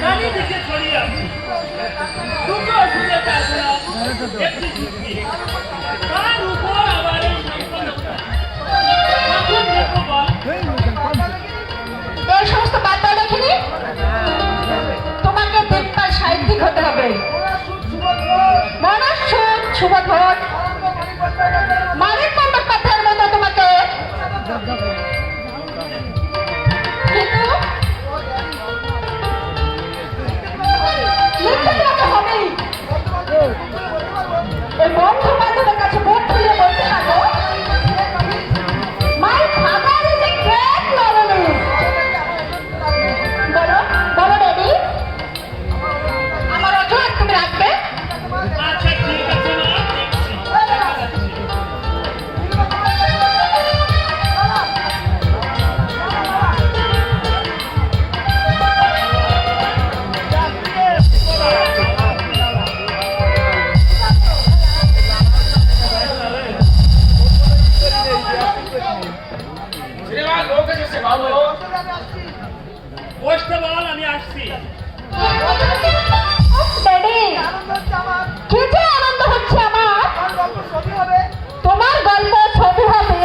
চারিদিকে ছড়িয়ে আছে দুটো সুযোগ আছে একটি যুক্তি তার উপর আবার এই সাংবাদিকতা এই সমস্ত বার্তা দেখিনি তোমাকে দেখবার সাহিত্যিক হতে হবে মনসুখ সুবোধন মানিক বন্দ্যোপাধ্যায়ের মতো তোমাকে কিন্তু লিখতে তোমাকে হবেই এই বন্ধু বান্ধবের কাছে মুখ খুলে বলতে থাকো my father is a great novelist বলো বলো রেডি আমার অজয় তুমি রাখবে আচ্ছা ঠিক আছে না বসতে বল আমি আসছি ড্যাডি কি যে আনন্দ হচ্ছে আমার তোমার গল্প ছবি হবে